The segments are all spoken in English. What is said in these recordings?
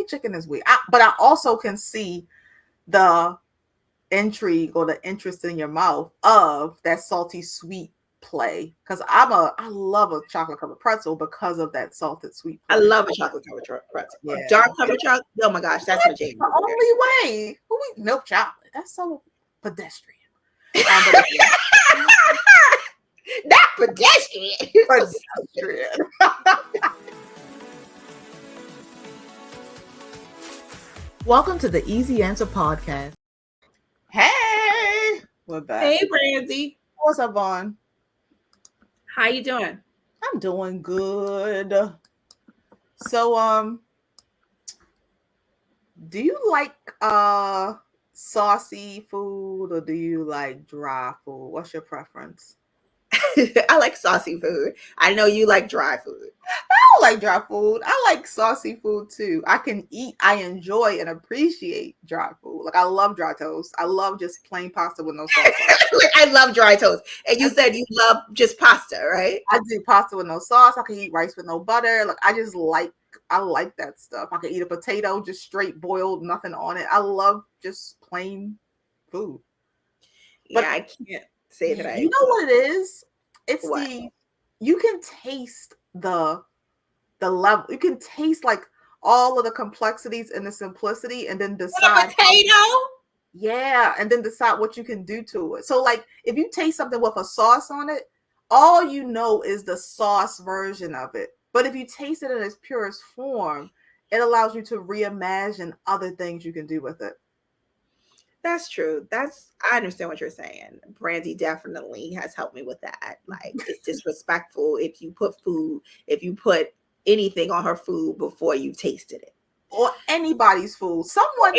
salty chicken is weird. But I also can see the intrigue or the interest in your mouth of that salty sweet play, because I love a chocolate covered pretzel because of that salted sweet I play. love a chocolate covered pretzel. Yeah. Dark covered chocolate. Oh my gosh, that's my jam. The only way. Who eat milk chocolate? That's so pedestrian. Not pedestrian. Pedestrian. Welcome to the Easy Answer Podcast. Hey, we're back. Hey, Brandy. What's up, Vaughn? How you doing? I'm doing good. So, do you like saucy food or do you like dry food? What's your preference? I like saucy food. I know you like dry food. I don't like dry food. I like saucy food too. I enjoy and appreciate dry food. Like I love dry toast. I love just plain pasta with no sauce. Like, I love dry toast. And you said you love just pasta, right? I do pasta with no sauce. I can eat rice with no butter. Like I like that stuff. I can eat a potato just straight boiled, nothing on it. I love just plain food. But I can't say that You know what it is? It's what? You can taste the level. You can taste like all of the complexities and the simplicity, and then decide. A potato? Yeah, and then decide what you can do to it. So, like, if you taste something with a sauce on it, all you know is the sauce version of it. But if you taste it in its purest form, it allows you to reimagine other things you can do with it. That's true. I understand what you're saying. Brandy definitely has helped me with that. Like, it's disrespectful if you put anything on her food before you tasted it. Or anybody's food. Someone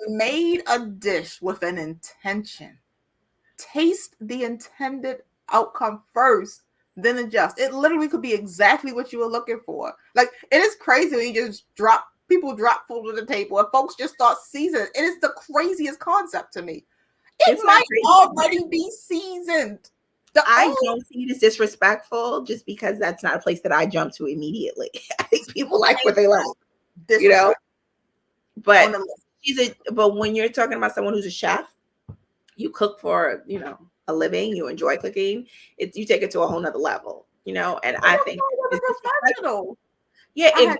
made a dish with an intention. Taste the intended outcome first, then adjust. It literally could be exactly what you were looking for. Like, it is crazy when you just people drop food on the table and folks just start seasoning. It is the craziest concept to me. It might already be seasoned. I don't see it as disrespectful just because that's not a place that I jump to immediately. I think people like what they like, you know. But but when you're talking about someone who's a chef, you cook for, a living, you enjoy cooking, you take it to a whole nother level, and I think it's disrespectful. Yeah, if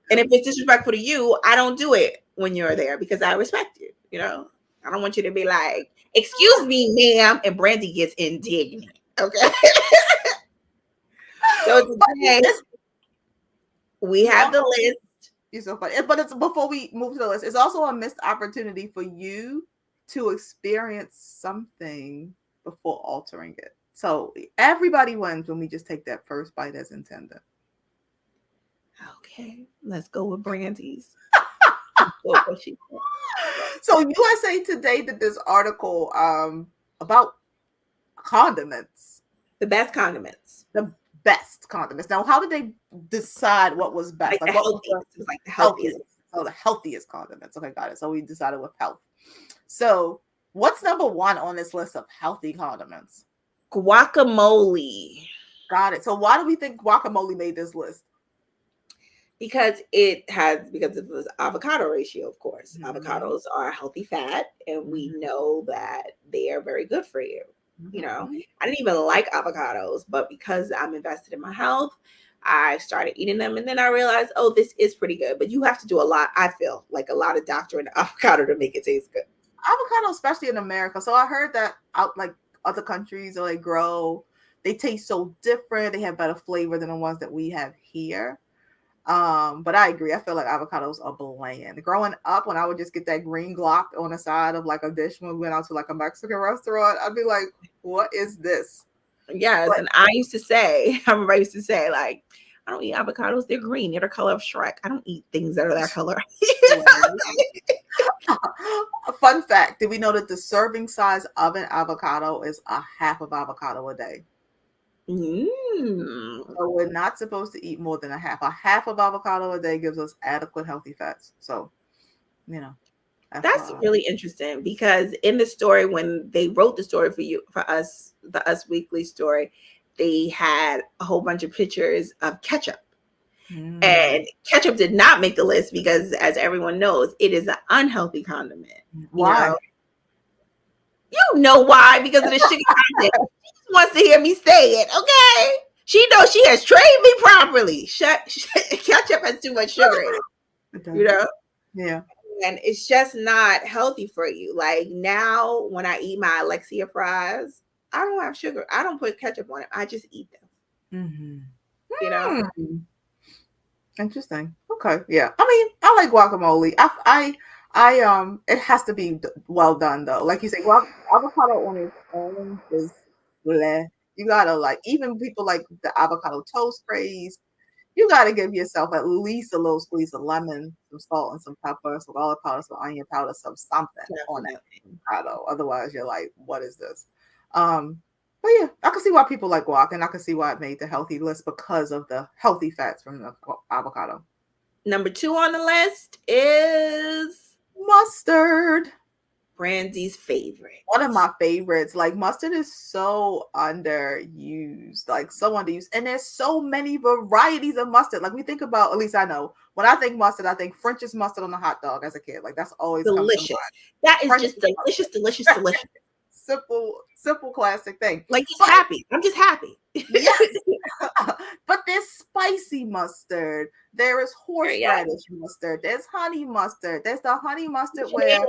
it's disrespectful to you, I don't do it when you're there because I respect you, I don't want you to be like, excuse me, ma'am, and Brandy gets indignant. Okay. So today we have the list. You're so funny. But it's before we move to the list, it's also a missed opportunity for you to experience something before altering it. So everybody wins when we just take that first bite as intended. Okay, let's go with Brandy's. So USA Today did this article about condiments. The best condiments. The best condiments. Now, how did they decide what was best? Like what was the healthiest. Oh, the healthiest condiments. Okay, got it. So we decided with health. So what's number one on this list of healthy condiments? Guacamole. Got it. So why do we think guacamole made this list? Because it was avocado ratio, of course. Mm-hmm. Avocados are a healthy fat, and we know that they are very good for you. Mm-hmm. I didn't even like avocados, but because I'm invested in my health, I started eating them, and then I realized, oh, this is pretty good. But you have to do a lot. I feel like a lot of doctoring avocado to make it taste good. Avocado, especially in America. So I heard that out like other countries where they grow, they taste so different. They have better flavor than the ones that we have here. But I agree. I feel like avocados are bland. Growing up, when I would just get that green Glock on the side of like a dish when we went out to like a Mexican restaurant, I'd be like, what is this? Yes. And I used to say, like, I don't eat avocados. They're green. They're the color of Shrek. I don't eat things that are that color. Fun fact. Did we know that the serving size of an avocado is a half of avocado a day? So we're not supposed to eat more than a half. A half of avocado a day gives us adequate healthy fats. So, that's really interesting because in the story, when they wrote the story for us, the Us Weekly story, they had a whole bunch of pictures of ketchup. And ketchup did not make the list because, as everyone knows, it is an unhealthy condiment. Why? You know why? Because of the sugar content. She just wants to hear me say it, okay? She knows she has trained me properly. Ketchup has too much sugar in it. Yeah. And it's just not healthy for you. Like now, when I eat my Alexia fries, I don't have sugar. I don't put ketchup on it. I just eat them. Interesting. Okay. Yeah. I mean, I like guacamole. It has to be well done though. Like you say, avocado on its own is bleh. You gotta like, even people like the avocado toast craze. You got to give yourself at least a little squeeze of lemon, some salt, and some pepper, some garlic powder, some onion powder, something on that avocado. Otherwise, you're like, what is this? But yeah, I can see why people like guac, and I can see why it made the healthy list because of the healthy fats from the avocado. Number 2 on the list is mustard. Brandy's favorite. One of my favorites. Like mustard is so underused, like so underused, and there's so many varieties of mustard. Like we think about, at least I know, when I think mustard, I think French's mustard on a hot dog as a kid. Like that's always delicious. That is just delicious, delicious, delicious. Simple classic thing. Like just happy. I'm just happy. Yes. But there's spicy mustard. There is horseradish mustard. There's honey mustard. There's the honey mustard where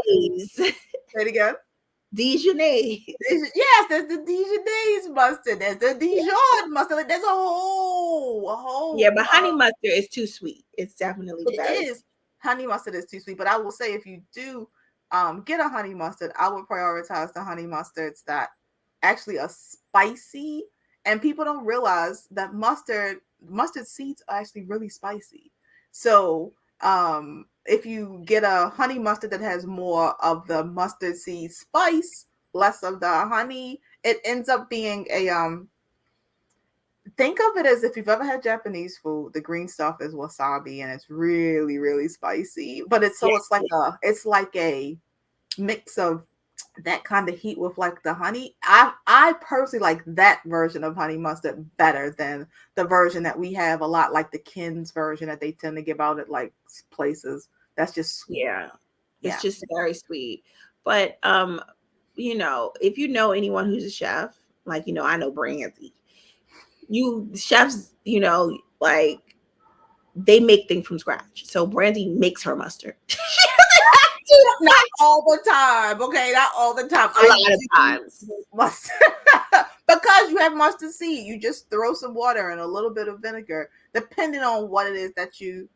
say it again. Dijonnaise. Yes, there's the Dijonnaise mustard. There's the Dijon mustard. Like, there's a whole. Yeah, but honey mustard is too sweet. It's definitely it is. Honey mustard is too sweet. But I will say, if you do get a honey mustard, I would prioritize the honey mustards that actually are spicy. And people don't realize that mustard seeds are actually really spicy. So if you get a honey mustard that has more of the mustard seed spice, less of the honey, it ends up being a think of it as if you've ever had Japanese food, the green stuff is wasabi and it's really, really spicy. But it's like a mix of that kind of heat with like the honey. I personally like that version of honey mustard better than the version that we have a lot, like the Ken's version that they tend to give out at like places. That's just sweet. It's just very sweet. But if you know anyone who's a chef, like I know Brandy. Chefs, like they make things from scratch. So Brandy makes her mustard. Not all the time, okay? Not all the time. A lot of times. Mustard. Because you have mustard seed. You just throw some water and a little bit of vinegar, depending on what it is that you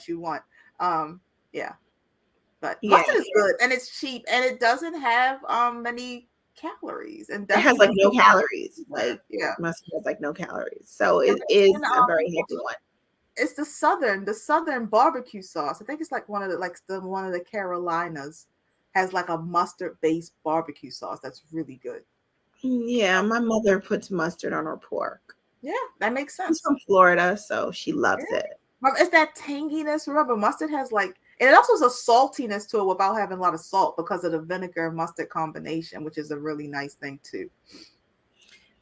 want. But mustard is good and it's cheap and it doesn't have many calories. And it has like no calories. Like mustard has like no calories. So it is a very healthy one. It's the southern barbecue sauce. I think it's like one of the Carolinas has like a mustard based barbecue sauce that's really good. Yeah, my mother puts mustard on her pork. Yeah, that makes sense. She's from Florida, so she loves it. It's that tanginess. Remember, mustard has and it also has a saltiness to it without having a lot of salt because of the vinegar and mustard combination, which is a really nice thing too.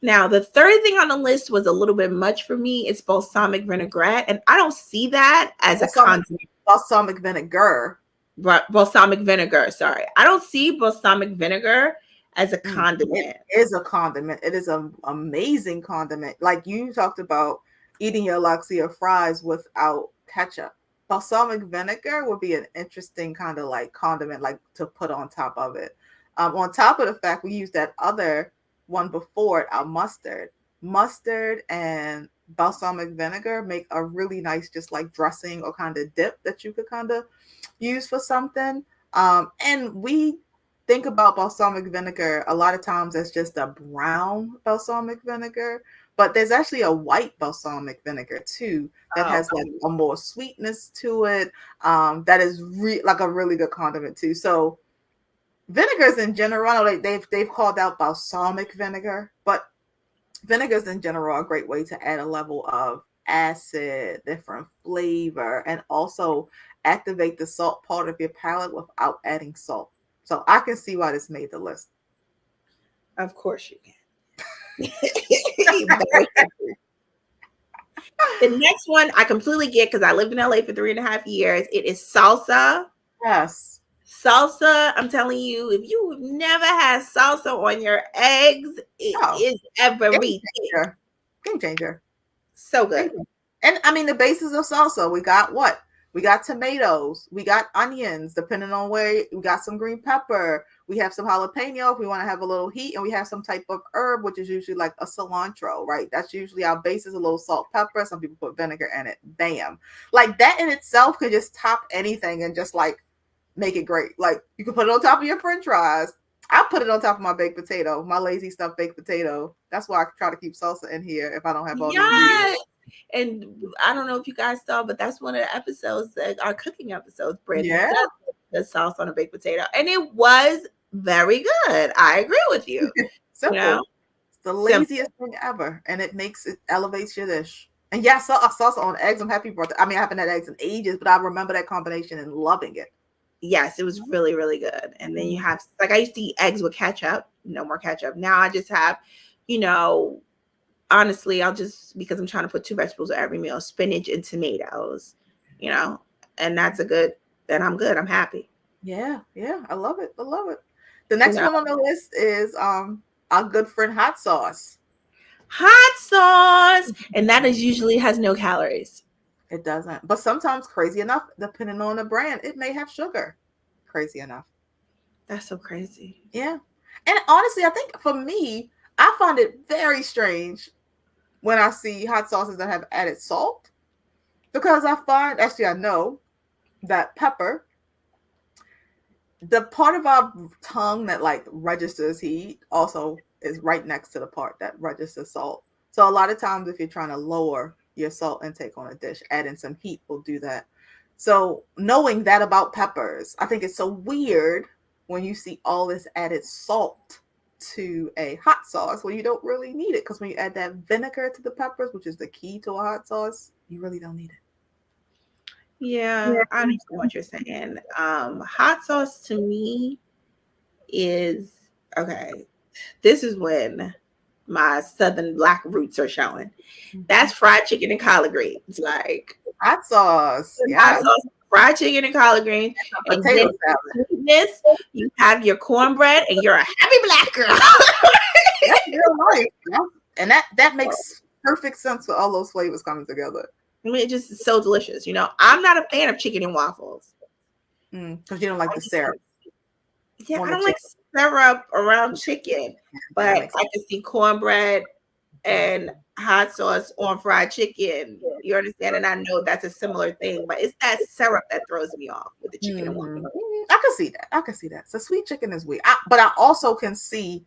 Now, the third thing on the list was a little bit much for me. It's balsamic vinaigrette, and I don't see that as a condiment. Balsamic vinegar. Balsamic vinegar, sorry. I don't see balsamic vinegar as a condiment. It is a condiment. It is an amazing condiment. Like you talked about eating your Alexia fries without ketchup. Balsamic vinegar would be an interesting kind of like condiment, like to put on top of it. On top of the fact we use that other one before it, our mustard and balsamic vinegar make a really nice just like dressing or kind of dip that you could kind of use for something. And we think about balsamic vinegar a lot of times as just a brown balsamic vinegar, but there's actually a white balsamic vinegar too that has like a more sweetness to it. That is like a really good condiment too. So vinegars in general, they've called out balsamic vinegar, but vinegars in general are a great way to add a level of acid, different flavor, and also activate the salt part of your palate without adding salt. So I can see why this made the list. Of course you can. The next one I completely get because I lived in LA for 3.5 years. It is salsa. Yes. Salsa, I'm telling you, if you've never had salsa on your eggs, it is everything. Game changer. So good. And I mean, the basis of salsa, we got what? We got tomatoes, we got onions, depending on where we got some green pepper, we have some jalapeno if we want to have a little heat, and we have some type of herb, which is usually like a cilantro, right? That's usually our basis, a little salt, pepper. Some people put vinegar in it. Bam. Like that in itself could just top anything and just like make it great. Like you can put it on top of your French fries. I put it on top of my baked potato, my lazy stuffed baked potato. That's why I try to keep salsa in here if I don't have all the ingredients. And I don't know if you guys saw, but that's one of the episodes, that our cooking episodes, Brandon does the sauce on a baked potato. And it was very good. I agree with you. Simple. You know? It's the laziest thing ever. And it elevates your dish. And yes, salsa on eggs. I'm happy about that. I mean, I haven't had eggs in ages, but I remember that combination and loving it. Yes, it was really, really good. And then you have, like, I used to eat eggs with ketchup. No more ketchup. Now I just have, honestly, I'll just, because I'm trying to put 2 vegetables at every meal, spinach and tomatoes, and that's then I'm good. I'm happy. Yeah. I love it. The next one on the list is our good friend hot sauce. Hot sauce. And that usually has no calories. It doesn't. But sometimes, crazy enough, depending on the brand, it may have sugar. Crazy enough. That's so crazy. Yeah. And honestly, I think for me, I find it very strange when I see hot sauces that have added salt, because I know that pepper, the part of our tongue that like registers heat, also is right next to the part that registers salt. So a lot of times if you're trying to lower your salt intake on a dish, adding some heat will do that. So knowing that about peppers, I think it's so weird when you see all this added salt to a hot sauce when you don't really need it, because when you add that vinegar to the peppers, which is the key to a hot sauce, you really don't need it. Yeah, I understand what you're saying. Hot sauce to me is, okay, this is when my Southern Black roots are showing. That's fried chicken and collard greens. Like hot sauce. Yeah. Fried chicken and collard greens. And then sweetness, you have your cornbread and you're a happy Black girl. That's real life. Yeah. And that makes perfect sense with all those flavors coming together. I mean, it just is so delicious. I'm not a fan of chicken and waffles. Because you don't like the syrup. Yeah, I don't like syrup around chicken. But I can see cornbread and hot sauce on fried chicken. You understand? And I know that's a similar thing, but it's that syrup that throws me off with the chicken and waffle. I can see that. So sweet chicken is weird. But I also can see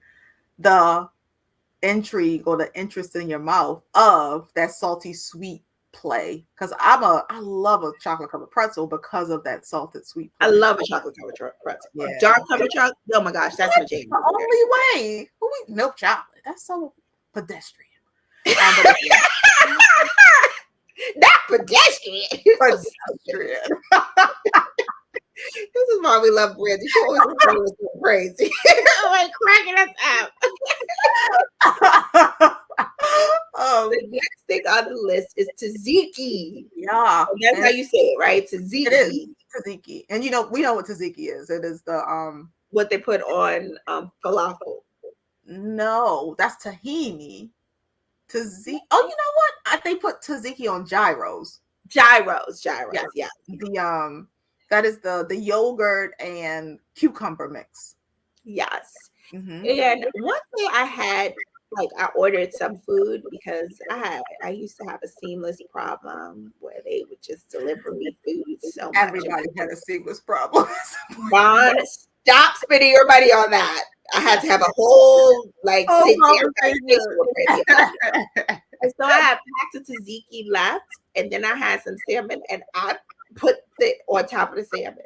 the intrigue or the interest in your mouth of that salty sweet play, because I love a chocolate covered pretzel because of that salted sweet play. I love a chocolate covered pretzel. Yeah. Dark covered chocolate. Oh my gosh, that's my jam. The only way. Who eat milk chocolate? That's so pedestrian. Not pedestrian. Pedestrian. This is why we love Brandy. She always was so crazy. Like cracking us up. The next thing on the list is tzatziki. Yeah. And that's how you say it, right? Tzatziki. It is tzatziki. And we know what tzatziki is. It is the what they put on falafel. No, that's tahini. Tzatziki. Oh, you know what? They put tzatziki on gyros. Gyros, yeah. The that is the yogurt and cucumber mix. Yes. Mm-hmm. And one day I ordered some food because I used to have a seamless problem where they would just deliver me food so much. Everybody had a seamless problem. Ron, stop spending your money on that. I had to have a whole sit there. And so I had packs of tzatziki left, and then I had some salmon, and I put it on top of the salmon.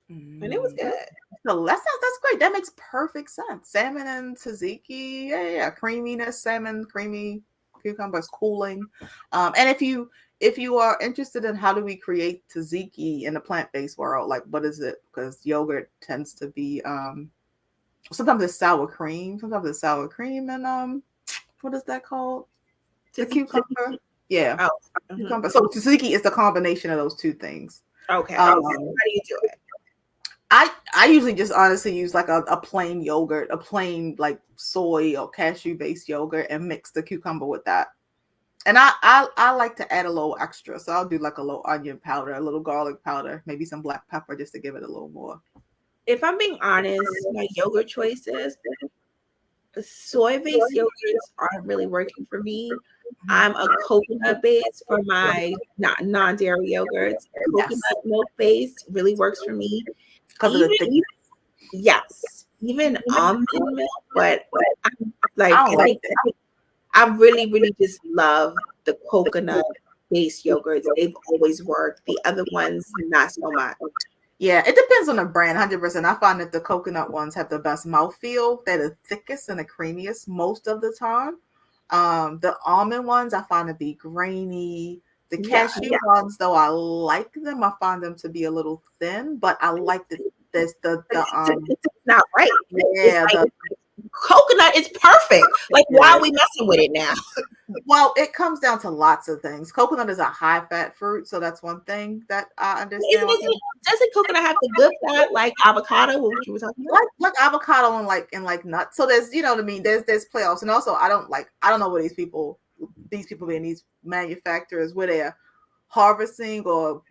And it was good. So that's great. That makes perfect sense. Salmon and tzatziki, yeah. Creaminess, salmon, creamy, cucumbers, cooling. And if you are interested in how do we create tzatziki in the plant-based world, like what is it? Because yogurt tends to be sometimes it's sour cream, and what is that called? The cucumber. Yeah. Oh. Cucumber. So tzatziki is the combination of those two things. Okay. How do you do it? I usually just honestly use like a plain yogurt, a plain like soy or cashew based yogurt, and mix the cucumber with that. And I like to add a little extra, so I'll do like a little onion powder, a little garlic powder, maybe some black pepper just to give it a little more. If I'm being honest, my yogurt choices, soy-based yogurts aren't really working for me. I'm a coconut base for my non-dairy yogurts. Coconut milk based really works for me. Because of the thickness. Yes, even almond milk, but I'm like, I don't like that. I really, really just love the coconut based yogurts. They've always worked. The other ones, not so much. Yeah, it depends on the brand, 100%. I find that the coconut ones have the best mouthfeel. They're the thickest and the creamiest most of the time. The almond ones I find to be grainy. The cashew ones, though, I like them. I find them to be a little thin, but I like the it's not right. Yeah, like, coconut is perfect. Like, why are we messing with it now? Well, it comes down to lots of things. Coconut is a high fat fruit, so that's one thing that I understand. Doesn't coconut have the good fat like avocado? What you were talking about? Like avocado and like nuts. So there's, you know what I mean. There's playoffs, and also I don't know what these people being these manufacturers where they're harvesting or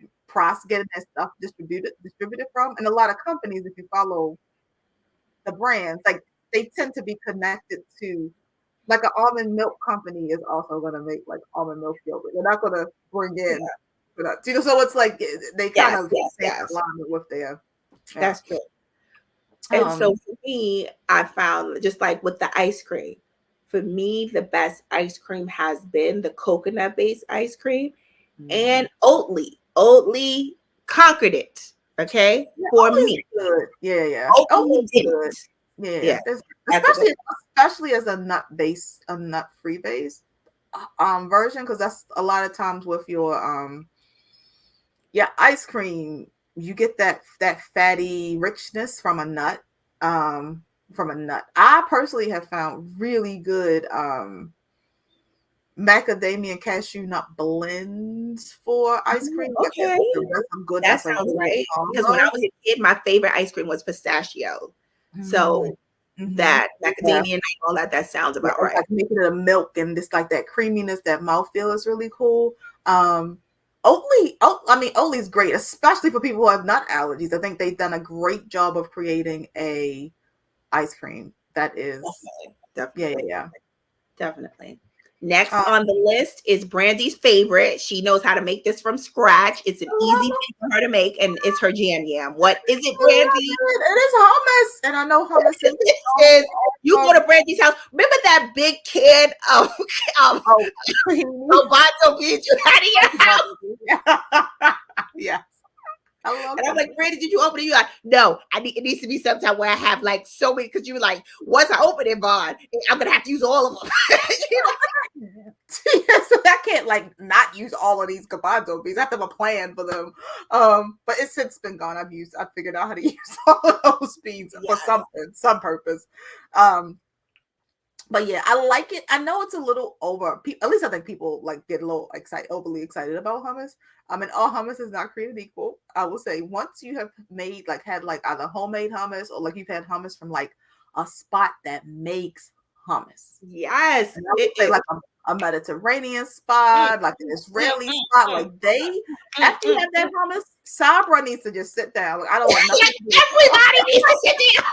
getting their stuff distributed from, and a lot of companies, if you follow the brands, like they tend to be connected to. Like an almond milk company is also going to make like almond milk yogurt. They're not going to bring in, you know. So it's like they kind of stay in alignment with their. Yeah. That's true. And so for me, I found just like with the ice cream, for me the best ice cream has been the coconut based ice cream, and Oatly. Oatly conquered it. Okay, for me. Good. Yeah. Oatly did it. Yeah. Especially as a nut free base version, because that's a lot of times with your ice cream, you get that fatty richness from a nut. I personally have found really good macadamia and cashew nut blends for ice cream. Okay, that sounds right. Because when I was a kid, my favorite ice cream was pistachio. So that macadamia and all that sounds about right. Like making it a milk and just like that creaminess, that mouthfeel is really cool. Oatly's great, especially for people who have nut allergies. I think they've done a great job of creating a ice cream that is definitely. Definitely. Next on the list is Brandy's favorite. She knows how to make this from scratch. It's an easy thing for her to make, and it's her jam yam. What is it, Brandy? It is hummus, and I know hummus is. You go to Brandy's house. Remember that big can of Roboto beans you had in your house? Yeah. And I'm like, Brandy, did you open it? You like, no, it needs to be sometime where I have like so many, because you were like, once I open it, Vaughn, I'm gonna have to use all of them. So I can't like not use all of these Gabazo beans. I have to have a plan for them. But it's since been gone. I've figured out how to use all of those beans for something, some purpose. But yeah, I like it. I know it's a little over. At least I think people like get a little overly excited about hummus. And all hummus is not created equal. I will say once you have had either homemade hummus or like you've had hummus from like a spot that makes hummus. Yes, and I would say like a Mediterranean spot, like an Israeli spot. Like after you have that hummus, Sabra needs to just sit down. Like I don't want nothing. Everybody needs to sit down.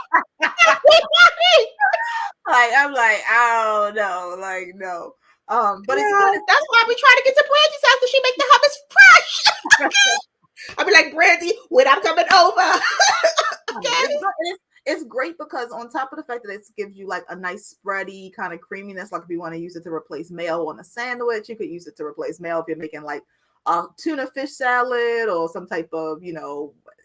Like I'm like, oh no, like no. But it's good. That's why we try to get to Brandy's house, because she make the hummus fresh. I'll be like, Brandy, when I'm coming over. Okay. It's great because on top of the fact that it gives you like a nice spready kind of creaminess, like if you want to use it to replace mayo on a sandwich, you could use it to replace mayo if you're making like a tuna fish salad or some type of,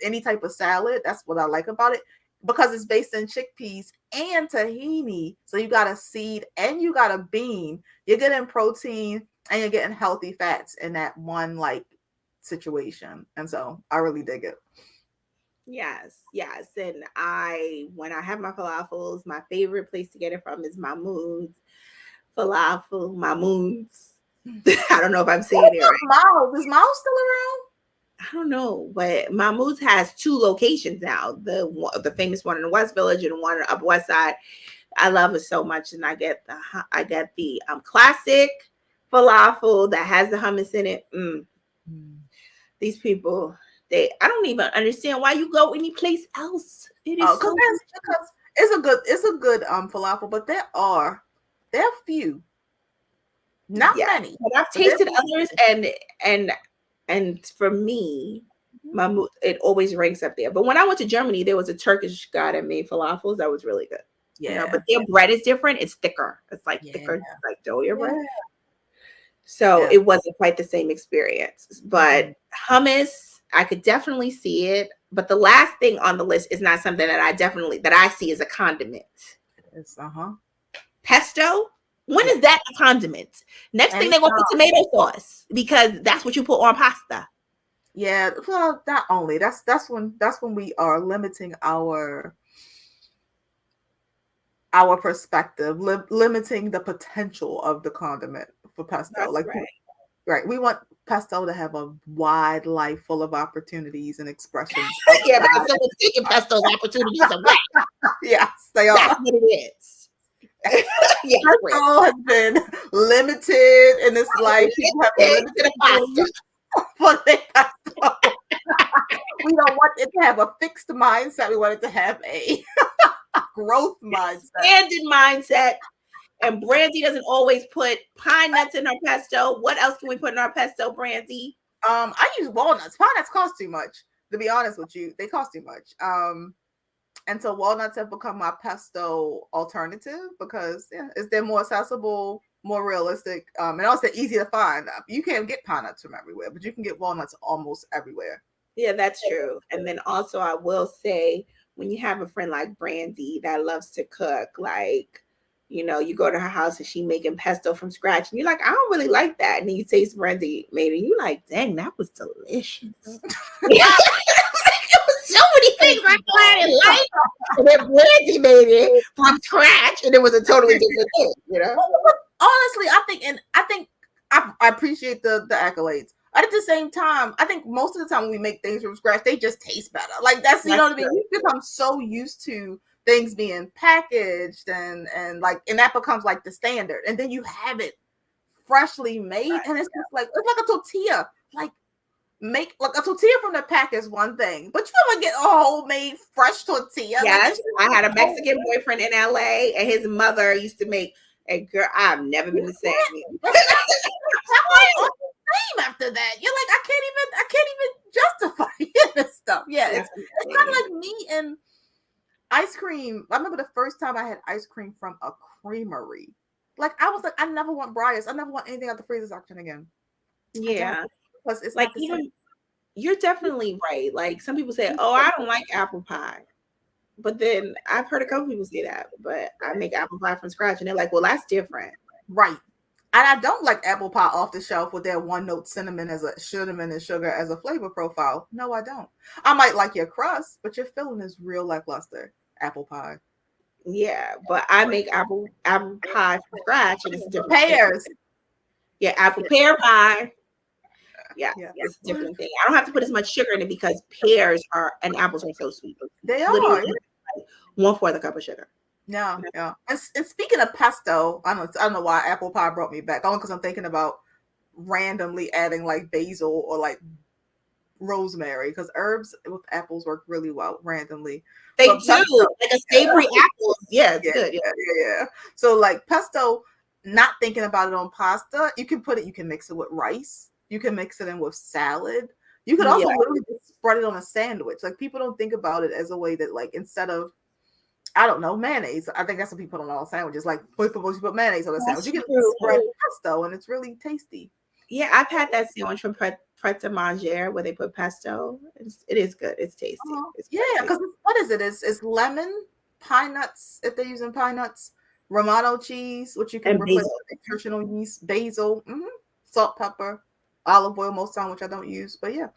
any type of salad. That's what I like about it, because it's based in chickpeas and tahini. So you got a seed and you got a bean. You're getting protein and you're getting healthy fats in that one like situation. And so I really dig it. Yes. And when I have my falafels, my favorite place to get it from is Mahmoud's Falafel. Mahmoud's. I don't know if I'm saying it right. Miles. Is Miles still around? I don't know, but Mahmoud's has 2 locations now. The famous one in the West Village and one on the Upper West Side. I love it so much, and I get the classic falafel that has the hummus in it. These people, I don't even understand why you go any place else. It is because it's a good falafel, but there are few, not many. But I've tasted others, and for me, Mahmoud, it always ranks up there. But when I went to Germany, there was a Turkish guy that made falafels that was really good. Yeah, you know, but their bread is different. It's thicker. It's like thicker, like doughier bread. So it wasn't quite the same experience. But hummus, I could definitely see it. But the last thing on the list is not something that I see as a condiment. It's pesto. When is that a condiment? Next thing they're gonna put tomato sauce because that's what you put on pasta. Yeah, well, not only that's when we are limiting our perspective, limiting the potential of the condiment for pesto. That's like right, we want pesto to have a wide life full of opportunities and expressions. Yeah, because someone's taking pesto's opportunities away. Yes, they are. That's what it is. Pesto has been limited in this life. People have been limited pasta for their pesto. We don't want it to have a fixed mindset. We want it to have a growth mindset. Expanded mindset. And Brandy doesn't always put pine nuts in her pesto. What else can we put in our pesto, Brandy? I use walnuts. Pine nuts cost too much. To be honest with you, they cost too much. And so walnuts have become my pesto alternative because they're more accessible, more realistic, and also easy to find. You can't get pine nuts from everywhere, but you can get walnuts almost everywhere. Yeah, that's true. And then also I will say, when you have a friend like Brandy that loves to cook, like, you know, you go to her house and she making pesto from scratch, and you're like, I don't really like that. And then you taste Brandy made it, and you're like, dang, that was delicious. So many things I glad in life, and then Brandy made it from scratch, and it was a totally different thing, you know. Honestly, I think I appreciate the accolades. But at the same time, I think most of the time when we make things from scratch, they just taste better. Like that's you know what I mean. You become so used to things being packaged and that becomes like the standard, and then you have it freshly made, and it's just like it's like a tortilla. Like make like a tortilla from the pack is one thing, but you ever get a homemade fresh tortilla? Yes, I had a Mexican boyfriend in LA, and his mother used to make a girl. I've never been the same. After that, you're like, I can't even justify this stuff. Yeah, it's kind of like me and ice cream. I remember the first time I had ice cream from a creamery. Like I was like, I never want Breyers. I never want anything out the freezer section again. Yeah, because it's like you're definitely right. Like some people say, oh, I don't like apple pie. But then I've heard a couple people say that, but I make apple pie from scratch, and they're like, well, that's different. Right. And I don't like apple pie off the shelf with their one note cinnamon and sugar as a flavor profile. No, I don't. I might like your crust, but your filling is real lackluster. Apple pie. Yeah, but I make apple pie from scratch, and it's different. Pears. Yeah, apple pear pie. Yeah, it's a different thing. I don't have to put as much sugar in it because pears and apples are so sweet. They are. 1/4 cup of sugar. Yeah. And speaking of pesto, I don't know why apple pie brought me back. Only because I'm thinking about randomly adding like basil or like rosemary, because herbs with apples work really well randomly. They do, like a savory apple. Yeah, it's good. Yeah. So like pesto, not thinking about it on pasta, you can mix it with rice. You can mix it in with salad. You could also literally just spread it on a sandwich. Like people don't think about it as a way that like instead of I don't know, mayonnaise. I think that's what people put on all sandwiches. Like you put mayonnaise on a sandwich. You can spread pesto and it's really tasty. Yeah, I've had that sandwich from Pret a Manger where they put pesto. It is good. It's tasty. Because what is it? It's lemon, pine nuts, if they're using pine nuts, Romano cheese, which you can replace with nutritional yeast, basil, salt, pepper, olive oil most time, which I don't use. But yeah.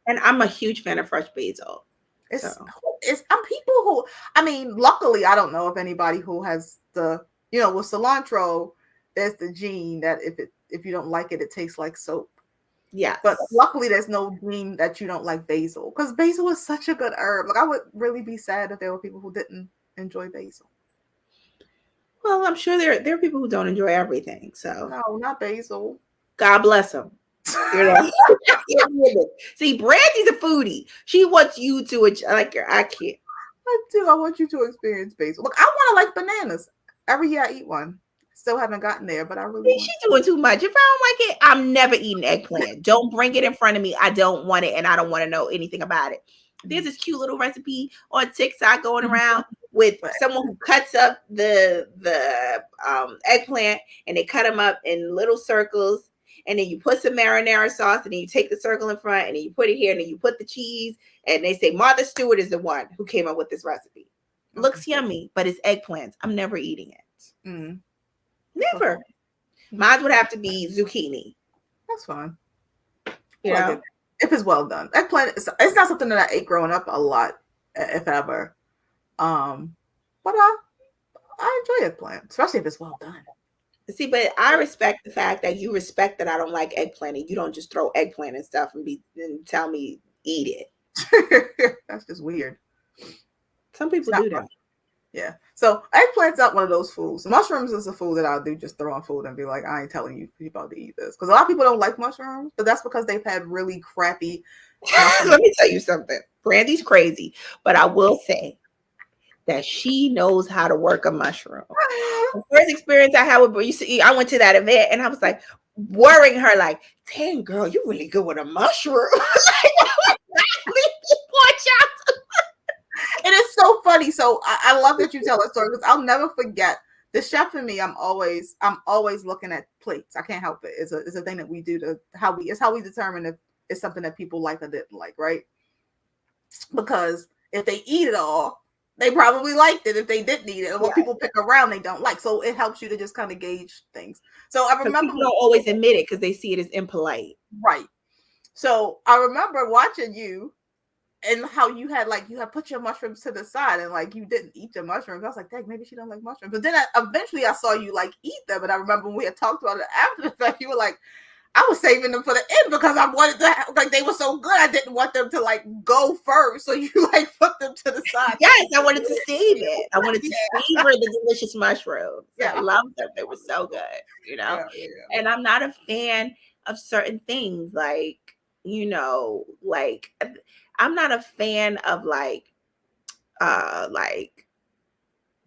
And I'm a huge fan of fresh basil. I'm people who, I mean, luckily, I don't know if anybody who has with cilantro, there's the gene that if it if you don't like it, it tastes like soap. Yeah. But luckily, there's no dream that you don't like basil, because basil is such a good herb. Like, I would really be sad if there were people who didn't enjoy basil. Well, I'm sure there are people who don't enjoy everything. So no, not basil. God bless them. You know. See, Brandy's a foodie. She wants you to like her. I can't. I do. I want you to experience basil. Look, I want to like bananas. Every year I eat one. Still haven't gotten there, but I really want. She's doing too much. If I don't like it, I'm never eating eggplant. Don't bring it in front of me. I don't want it, and I don't want to know anything about it. There's this cute little recipe on TikTok going around with someone who cuts up the eggplant, and they cut them up in little circles, and then you put some marinara sauce, and then you take the circle in front, and then you put it here, and then you put the cheese, and they say Martha Stewart is the one who came up with this recipe. Looks yummy, but it's eggplants. I'm never eating it. Mm. Never. Mine would have to be zucchini. That's fine. You know? If it's well done. Eggplant, it's not something that I ate growing up a lot, if ever. But I enjoy eggplant, especially if it's well done. See, but I respect the fact that you respect that I don't like eggplant, and you don't just throw eggplant and stuff and tell me eat it. That's just weird. Some people do that. Yeah. So eggplant's not one of those foods. Mushrooms is a food that I'll do just throw on food and be like, I ain't telling you about to eat this. Because a lot of people don't like mushrooms, but that's because they've had really crappy. Let me tell you something. Brandy's crazy, but I will say that she knows how to work a mushroom. The first experience I had with, you see, I went to that event and I was like worrying her, like, dang girl, you're really good with a mushroom. It is so funny. So I love that you tell that story, because I'll never forget. The chef in me, I'm always looking at plates. I can't help it. It's a thing that we do it's how we determine if it's something that people like or didn't like, right? Because if they eat it all, they probably liked it. If they didn't eat it, and what people pick around, they don't like. So it helps you to just kind of gauge things. So I remember people don't always admit it because they see it as impolite, right? So I remember watching you. And how you had put your mushrooms to the side and like you didn't eat your mushrooms. I was like, dang, maybe she don't like mushrooms. But then eventually I saw you like eat them. And I remember when we had talked about it after the fact, you were like, I was saving them for the end because I wanted to, like, they were so good. I didn't want them to like go first. So you like put them to the side. Yes, I wanted to save it. I wanted to savor the delicious mushrooms. Yeah, I loved them. They were so good, you know. Yeah. And I'm not a fan of certain things, like, you know, like I'm not a fan of like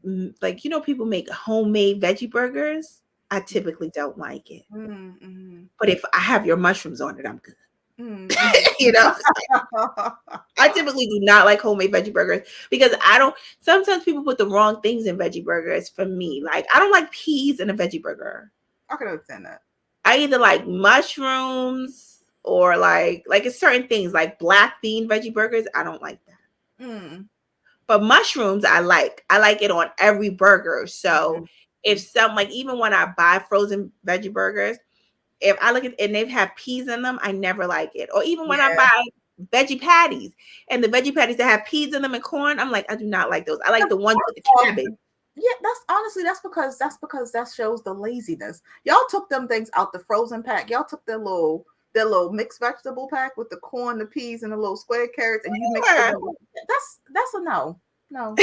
you know, people make homemade veggie burgers. I typically don't like it. Mm-hmm. But if I have your mushrooms on it, I'm good. Mm-hmm. You know, I typically do not like homemade veggie burgers because sometimes people put the wrong things in veggie burgers for me. Like, I don't like peas in a veggie burger. I can understand that. I either like mushrooms or like it's certain things like black bean veggie burgers. I don't like that. Mm. But mushrooms, I like it on every burger. So if some, like, even when I buy frozen veggie burgers, if I look at and they have peas in them, I never like it. Or even when I buy veggie patties and the veggie patties that have peas in them and corn, I'm like, I do not like those. I like the ones with the cabbage. Yeah, that's because that shows the laziness. Y'all took them things out the frozen pack. Y'all took their little mixed vegetable pack with the corn, the peas, and the little square carrots, and you mix them. That's a no. No.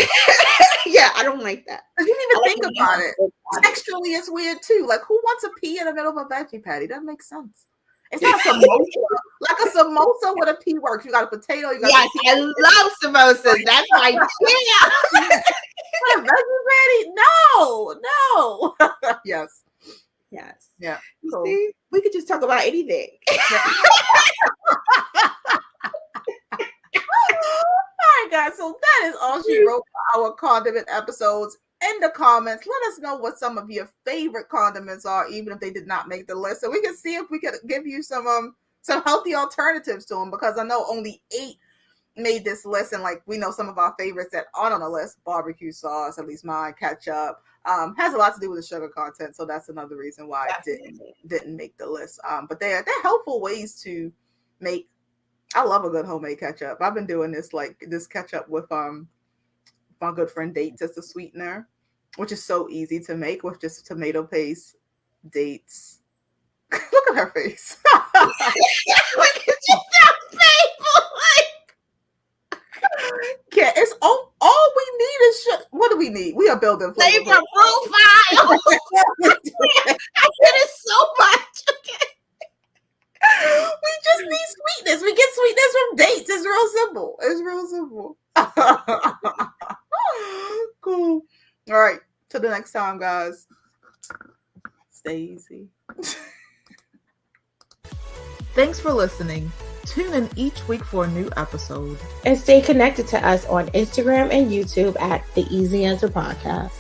Yeah, I don't like that. You didn't even think about it. Texturally, it's weird too. Like, who wants a pea in the middle of a veggie patty? That makes sense. It's not a samosa. Like a samosa with a pea works. You got a potato. You got I love samosas. That's my jam. A veggie patty? No. Yes. Yeah. Cool. See, we could just talk about anything. All right, guys. So that is all she wrote for our condiment episodes. In the comments, let us know what some of your favorite condiments are, even if they did not make the list, so we can see if we could give you some healthy alternatives to them. Because I know only 8 made this list, and like we know some of our favorites that aren't on the list. Barbecue sauce, at least mine, ketchup, has a lot to do with the sugar content, so that's another reason why it didn't make the list. But they're helpful ways to make. I love a good homemade ketchup. I've been doing this ketchup with my good friend dates as a sweetener, which is so easy to make with just tomato paste, dates, Look at her face. Like, it just sounds painful. Yeah, it's all we need is what do we need? We are building flavor profile. I said it so much. Okay. We just need sweetness. We get sweetness from dates. It's real simple. It's real simple. Cool. All right. Till the next time, guys. Stay easy. Thanks for listening. Tune in each week for a new episode. And stay connected to us on Instagram and YouTube at The Easy Answer Podcast.